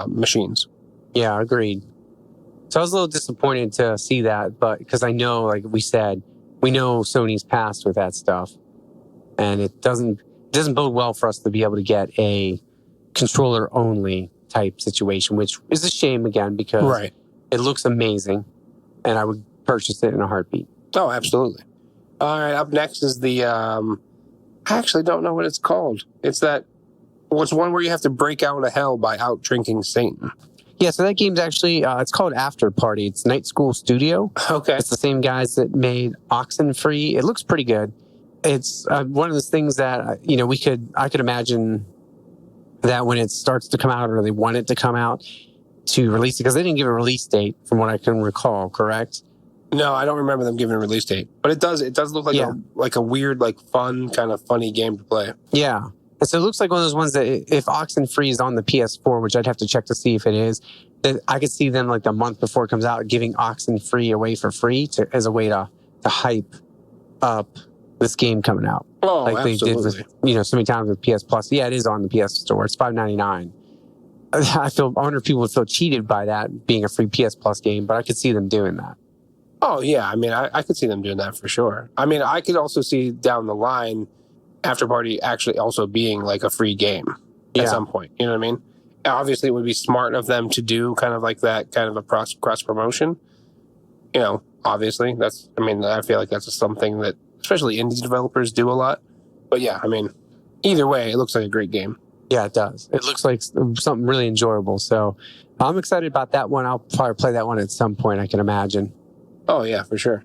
machines. Yeah, agreed. So I was a little disappointed to see that, but because I know, like we said, we know Sony's past with that stuff, and it doesn't bode well for us to be able to get a controller only type situation, which is a shame again because it looks amazing, and I would purchase it in a heartbeat. Oh, absolutely. All right, up next is the I actually don't know what it's called. It's one where you have to break out of hell by out drinking Satan. Yeah, so that game's actually, it's called After Party. It's Night School Studio. Okay. It's the same guys that made Oxenfree. It looks pretty good. It's one of those things that, I could imagine that when it starts to come out or they want it to come out to release it, because they didn't give a release date from what I can recall, correct? No, I don't remember them giving a release date, but it does look like a weird, like fun, kind of funny game to play. Yeah. And so it looks like one of those ones that if Oxenfree is on the PS4, which I'd have to check to see if it is, that I could see them like the month before it comes out giving Oxenfree away for free as a way to hype up this game coming out. Oh, like absolutely. they did with, so many times with PS Plus. Yeah, it is on the PS Store. It's $5.99. I wonder if people would feel cheated by that being a free PS Plus game, but I could see them doing that. Oh, yeah. I mean, I could see them doing that for sure. I mean, I could also see down the line After Party actually also being like a free game at some point. You know what I mean? Obviously, it would be smart of them to do kind of like that kind of a cross promotion. Obviously, I feel like that's something that especially indie developers do a lot. But yeah, I mean, either way, it looks like a great game. Yeah, it does. It looks like something really enjoyable. So I'm excited about that one. I'll probably play that one at some point, I can imagine. Oh, yeah, for sure.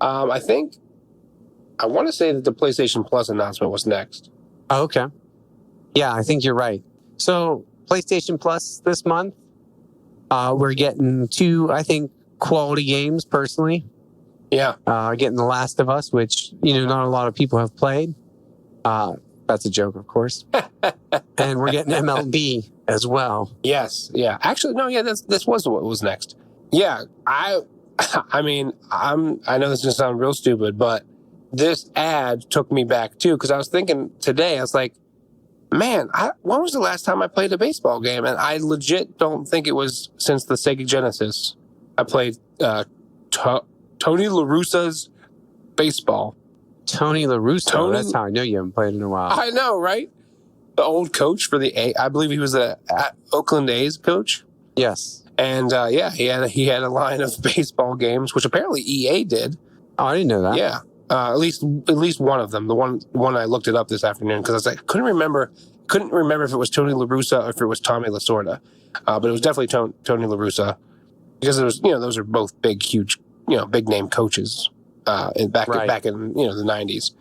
I want to say that the PlayStation Plus announcement was next. Oh, okay. Yeah, I think you're right. So PlayStation Plus this month, We're getting two, I think, quality games personally. Yeah. Getting The Last of Us, which, not a lot of people have played. That's a joke, of course. And we're getting MLB as well. Yes. Yeah. Actually, no. Yeah. This was what was next. Yeah. I mean, I know this is gonna sound real stupid, but this ad took me back too, because I was thinking today, I was like, man, when was the last time I played a baseball game? And I legit don't think it was since the Sega Genesis. I played Tony La Russa's baseball. Tony La Russa, that's how I know you haven't played in a while. I know, right? The old coach for I believe he was a Oakland A's coach. Yes. And he had a line of baseball games, which apparently EA did. Oh, I didn't know that. Yeah, at least one of them. The one I looked it up this afternoon because I was like, couldn't remember if it was Tony La Russa or if it was Tommy Lasorda, but it was definitely Tony La Russa because it was those are both big, huge, big name coaches back in the 90s.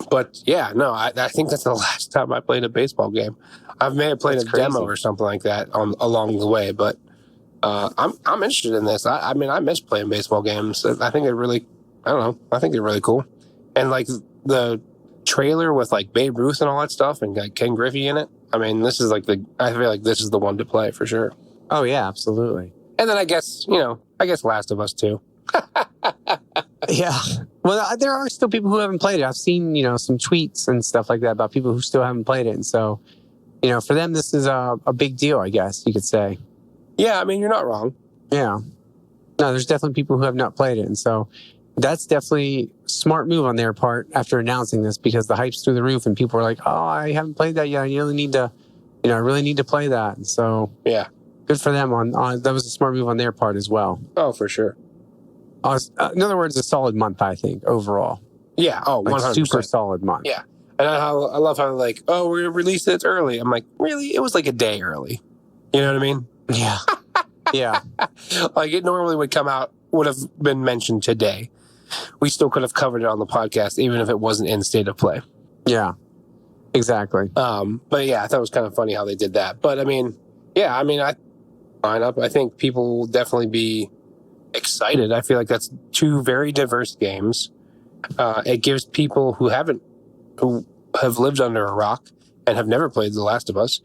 But yeah, no, I think that's the last time I played a baseball game. I may have played a demo or something like that along the way, but. I'm interested in this. I mean, I miss playing baseball games. I think they're really, I don't know. I think they're really cool. And like the trailer with like Babe Ruth and all that stuff and like Ken Griffey in it. I mean, I feel like this is the one to play for sure. Oh yeah, absolutely. And then I guess Last of Us too. Yeah. Well, there are still people who haven't played it. I've seen, some tweets and stuff like that about people who still haven't played it. And so, for them, this is a big deal, I guess you could say. Yeah, I mean, you're not wrong. Yeah. No, there's definitely people who have not played it. And so that's definitely a smart move on their part after announcing this because the hype's through the roof and people are like, oh, I haven't played that yet. I really need to play that. And so yeah, good for them that was a smart move on their part as well. Oh, for sure. In other words, a solid month, I think, overall. Yeah. Oh, 100%. Super solid month. Yeah. And I love how like, oh, we're going to release it early. I'm like, really? It was like a day early. You know what I mean? Yeah. Yeah. Like it normally would have been mentioned today. We still could have covered it on the podcast, even if it wasn't in state of play. Yeah, exactly. But yeah, I thought it was kind of funny how they did that. But I mean, yeah, I line up. I think people will definitely be excited. I feel like that's two very diverse games. It gives people who have lived under a rock and have never played The Last of Us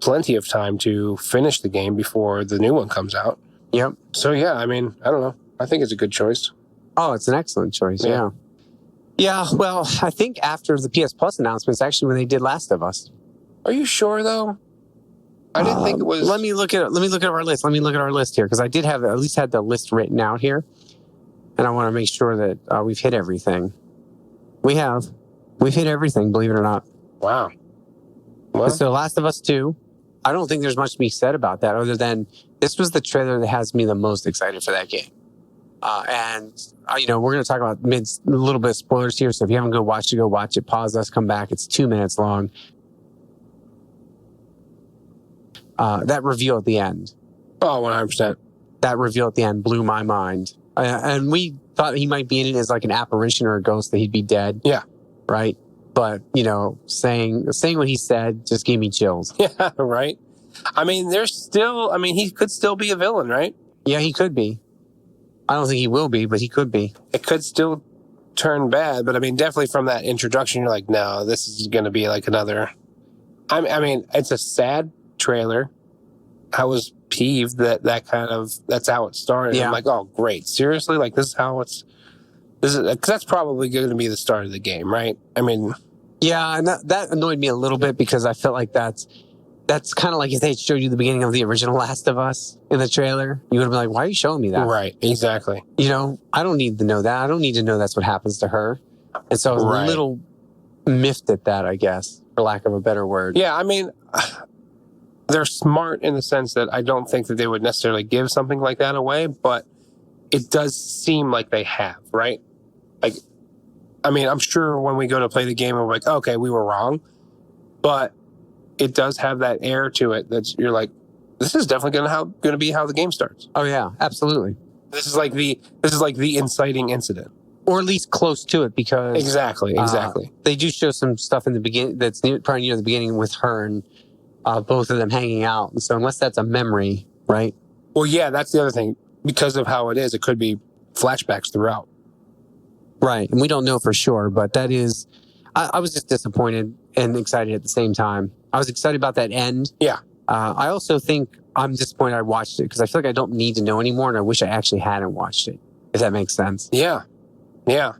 plenty of time to finish the game before the new one comes out. Yep. So yeah, I mean, I don't know. I think it's a good choice. Oh, it's an excellent choice. Yeah. Yeah. Well, I think after the PS Plus announcements, actually, when they did Last of Us. Are you sure though? I didn't think it was. Let me look at our list. Let me look at our list here because I did have at least had the list written out here, and I want to make sure that we've hit everything. We've hit everything. Believe it or not. Wow. Well, so Last of Us 2. I don't think there's much to be said about that other than this was the trailer that has me the most excited for that game. And we're going to talk about a little bit of spoilers here. So if you haven't go watch it, pause us, come back. It's 2 minutes long. That reveal at the end. Oh, 100%. That reveal at the end blew my mind. And we thought he might be in it as like an apparition or a ghost, that he'd be dead. Yeah. Right. But, saying what he said just gave me chills. Yeah, right. I mean, he could still be a villain, right? Yeah, he could be. I don't think he will be, but he could be. It could still turn bad, but I mean, definitely from that introduction, you're like, no, this is going to be like another. I mean, it's a sad trailer. I was peeved that's how it started. Yeah. I'm like, oh, great. Seriously? Like, this is how because that's probably going to be the start of the game, right? I mean. Yeah, and that annoyed me a little bit because I felt like that's kind of like if they showed you the beginning of the original Last of Us in the trailer, you would have been like, why are you showing me that? Right, exactly. I don't need to know that. I don't need to know that's what happens to her. And so I was a little miffed at that, I guess, for lack of a better word. Yeah, I mean, they're smart in the sense that I don't think that they would necessarily give something like that away, but it does seem like they have, right? Like, I mean, I'm sure when we go to play the game, we're like, okay, we were wrong. But it does have that air to it that you're like, this is definitely going to be how the game starts. Oh, yeah, absolutely. This is like the inciting incident. Or at least close to it because... Exactly. They do show some stuff in the beginning that's probably near the beginning with her and both of them hanging out. And so unless that's a memory, right? Well, yeah, that's the other thing. Because of how it is, it could be flashbacks throughout. Right. And we don't know for sure, but that is, I was just disappointed and excited at the same time. I was excited about that end. Yeah. I also think I'm disappointed I watched it because I feel like I don't need to know anymore, and I wish I actually hadn't watched it, if that makes sense. Yeah. Yeah.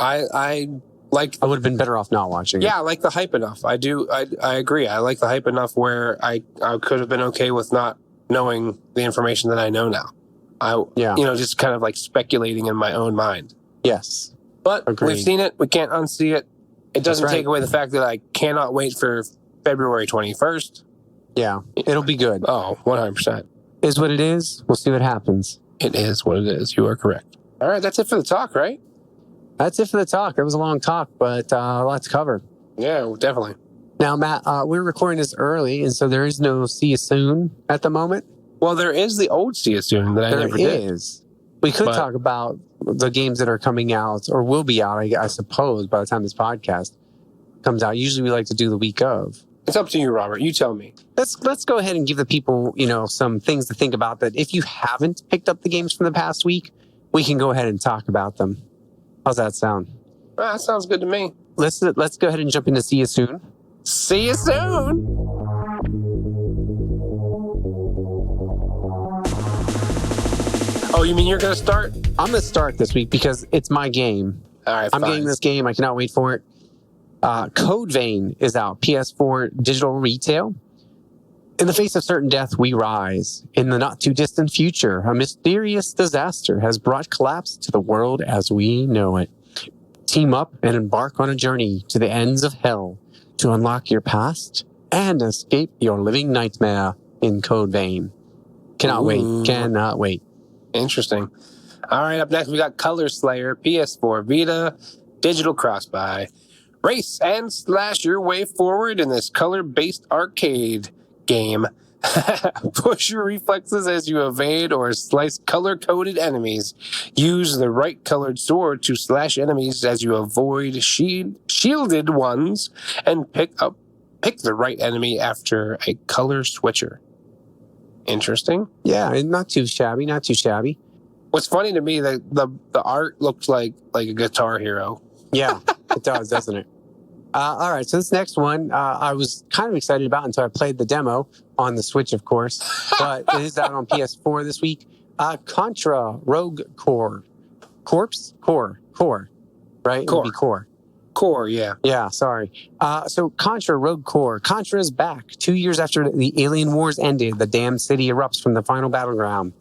I like... I would have been better off not watching it. Yeah, I like the hype enough. I do. I agree. I like the hype enough where I could have been okay with not knowing the information that I know now. Just kind of like speculating in my own mind. Yes. But Agreed. We've seen it. We can't unsee it. It doesn't That's right. take away the fact that I cannot wait for February 21st. Yeah. It'll be good. Oh, 100%. Is what it is. We'll see what happens. It is what it is. You are correct. All right. That's it for the talk, right? That's it for the talk. It was a long talk, but a lot to cover. Yeah, definitely. Now, Matt, we're recording this early, and so there is no see you soon at the moment. Well, there is the old See You Soon that I never did. There is. We could talk about the games that are coming out or will be out, I suppose, by the time this podcast comes out. Usually we like to do the week of. It's up to you, Robert. You tell me. Let's go ahead and give the people, some things to think about that if you haven't picked up the games from the past week, we can go ahead and talk about them. How's that sound? That sounds good to me. Let's go ahead and jump into See You Soon. See you soon. Oh, you mean you're going to start? I'm going to start this week because it's my game. All right, I'm getting this game. I cannot wait for it. Code Vein is out. PS4 digital retail. In the face of certain death, we rise. In the not too distant future, a mysterious disaster has brought collapse to the world as we know it. Team up and embark on a journey to the ends of hell to unlock your past and escape your living nightmare in Code Vein. Cannot wait. Cannot wait. Interesting. All right, up next we got Color Slayer, PS4 Vita, digital cross-buy. Race and slash your way forward in this color-based arcade game. Push your reflexes as you evade or slice color-coded enemies. Use the right colored sword to slash enemies as you avoid shielded ones, and pick the right enemy after a color switcher. Interesting. Yeah, not too shabby, not too shabby. What's funny to me, that the art looks like a Guitar Hero. Yeah, it does, doesn't it? All right, so this next one I was kind of excited about until I played the demo on the Switch, of course. But it is out on PS4 this week. Contra Rogue Core. Core, right? It would be Core. Core, yeah. Yeah, sorry. So Contra Rogue Core. Contra is back. 2 years after the Alien Wars ended, the damned city erupts from the final battleground.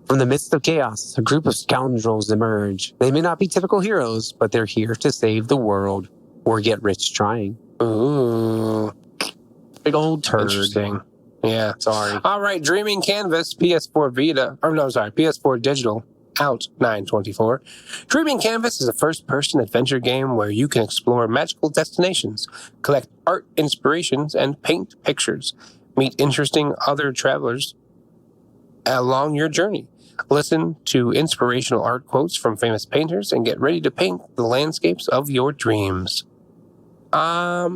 From the midst of chaos, a group of scoundrels emerge. They may not be typical heroes, but they're here to save the world or get rich trying. Ooh. Big old turd. Interesting. Yeah. Sorry. All right, Dreaming Canvas, PS4 Vita. PS4 Digital. Out 9/24. Dreaming Canvas is a first-person adventure game where you can explore magical destinations, collect art inspirations, and paint pictures. Meet interesting other travelers along your journey. Listen to inspirational art quotes from famous painters and get ready to paint the landscapes of your dreams. I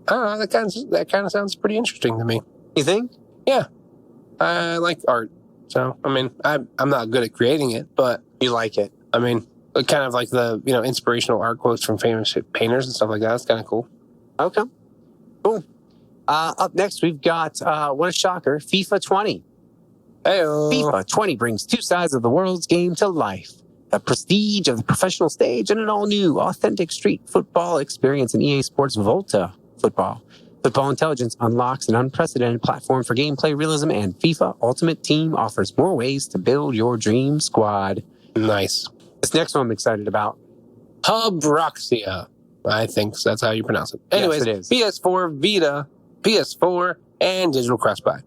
don't know, that kind of sounds pretty interesting to me. You think? Yeah. I like art. So, I mean, I'm not good at creating it, but You like it. I mean, kind of like the, inspirational art quotes from famous painters and stuff like that. That's kind of cool. Okay. Cool. Up next, we've got, what a shocker, FIFA 20. Hey-o. FIFA 20 brings two sides of the world's game to life. The prestige of the professional stage and an all-new, authentic street football experience in EA Sports Volta Football. Football Intelligence unlocks an unprecedented platform for gameplay realism, and FIFA Ultimate Team offers more ways to build your dream squad. Nice. This next one I'm excited about. Hubroxia. I think that's how you pronounce it. Anyways, Yes, it is. PS4 Vita, PS4, and digital cross-buy.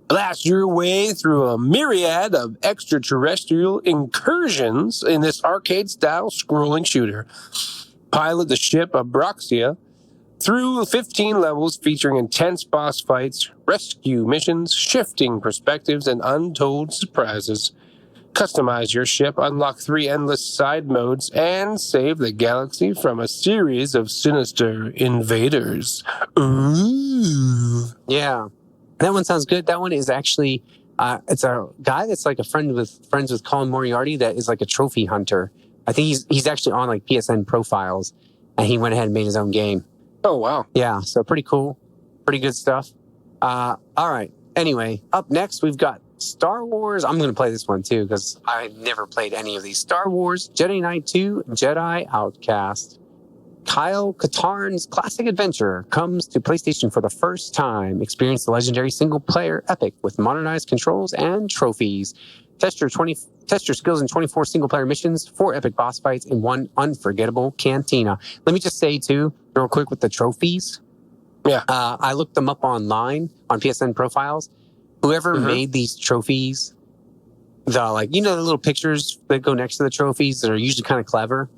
Blast your way through a myriad of extraterrestrial incursions in this arcade-style scrolling shooter. Pilot the ship Hubroxia through 15 levels featuring intense boss fights, rescue missions, shifting perspectives, and untold surprises. Customize your ship, unlock 3 endless side modes, and save the galaxy from a series of sinister invaders. Ooh. Yeah. That one sounds good. That one is actually It's a guy that's like friends with Colin Moriarty that is like a trophy hunter. I think he's actually on like PSN profiles, and he went ahead and made his own game. Oh, wow. Yeah, so pretty cool. Pretty good stuff. All right. Anyway, up next, we've got Star Wars. I'm going to play this one too because I never played any of these. Star Wars Jedi Knight 2 Jedi Outcast. Kyle Katarn's classic adventure comes to PlayStation for the first time. Experience the legendary single-player epic with modernized controls and trophies. Test your skills in 24 single-player missions, 4 epic boss fights, and 1 unforgettable cantina. Let me just say, too, real quick with the trophies. Yeah. I looked them up online on PSN profiles. Whoever made these trophies, the little pictures that go next to the trophies that are usually kind of clever.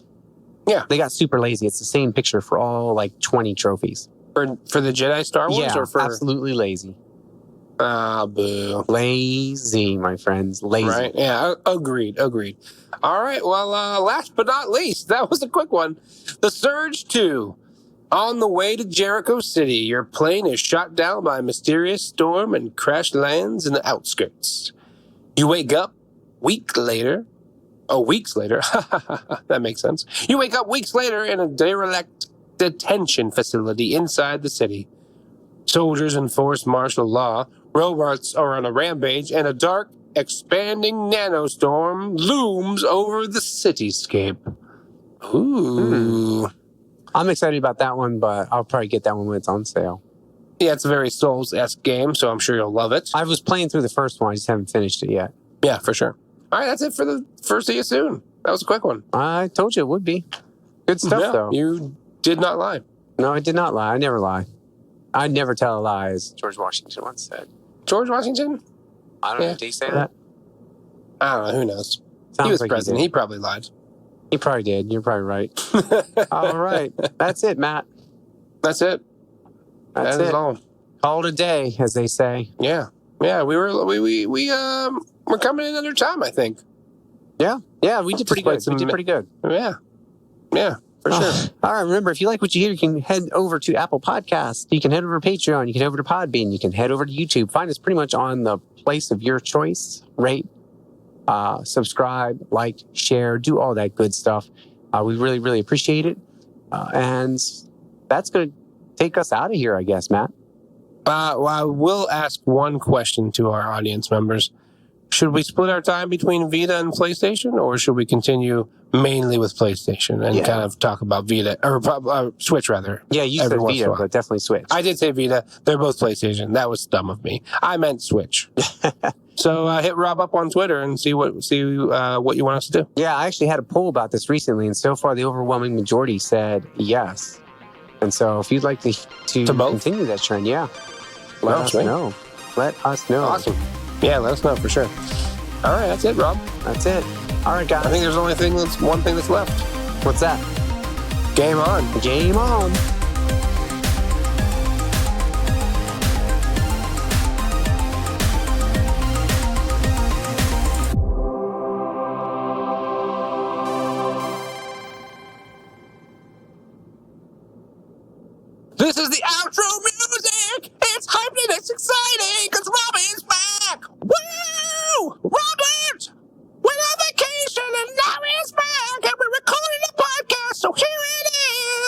Yeah. They got super lazy. It's the same picture for all 20 trophies. For the Jedi Star Wars? Yeah, or for absolutely lazy. Ah, boo. Lazy, my friends. Lazy. Right? Yeah, agreed. All right, well, last but not least, that was a quick one. The Surge 2. On the way to Jericho City, your plane is shot down by a mysterious storm and crash lands in the outskirts. You wake up weeks later. That makes sense. You wake up weeks later in a derelict detention facility inside the city. Soldiers enforce martial law, robots are on a rampage, and a dark, expanding nanostorm looms over the cityscape. Ooh. I'm excited about that one, but I'll probably get that one when it's on sale. Yeah, it's a very Souls-esque game, so I'm sure you'll love it. I was playing through the first one. I just haven't finished it yet. Yeah, for sure. All right, that's it for the first See You Soon. That was a quick one. I told you it would be. Good stuff, though. You did not lie. No, I did not lie. I never lie. I never tell a lie, as George Washington once said. George Washington? I don't know. Did he say that? I don't know. Who knows? Sounds He was like president. He probably lied. He probably did. You're probably right. All right. That's it, Matt. That's it. That's that is it. all. Call it a day, as they say. Yeah. We're coming in under time, I think. Yeah, we did pretty good. We did pretty good. Yeah, for sure. All right, remember, if you like what you hear, you can head over to Apple Podcasts. You can head over to Patreon. You can head over to Podbean. You can head over to YouTube. Find us pretty much on the place of your choice. Rate, subscribe, like, share, do all that good stuff. We really, really appreciate it. And that's going to take us out of here, I guess, Matt. Well, I will ask one question to our audience members. Should we split our time between Vita and PlayStation, or should we continue mainly with PlayStation and kind of talk about Vita, or Switch, rather? Yeah, you said Vita, but definitely Switch. I did say Vita. They're both PlayStation. That was dumb of me. I meant Switch. So hit Rob up on Twitter and see what you want us to do. Yeah, I actually had a poll about this recently, and so far the overwhelming majority said yes. And so if you'd like to continue that trend, let us know. Let us know. Awesome. Yeah, let us know for sure. All right, that's it, Rob. That's it. All right, guys. I think there's only one thing that's left. What's that? Game on. Game on. This is the outro music. It's hyped and it's exciting because Robin's back. Woo! Robert! Went on vacation and now he's back and we're recording a podcast, so here it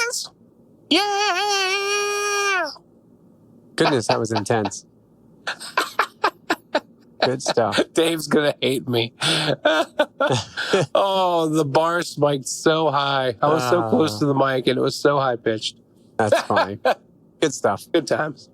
is. Yeah! Goodness, that was intense. Good stuff. Dave's gonna hate me. Oh, the bar spiked so high. I was so close to the mic and it was so high pitched. That's funny. Good stuff. Good times.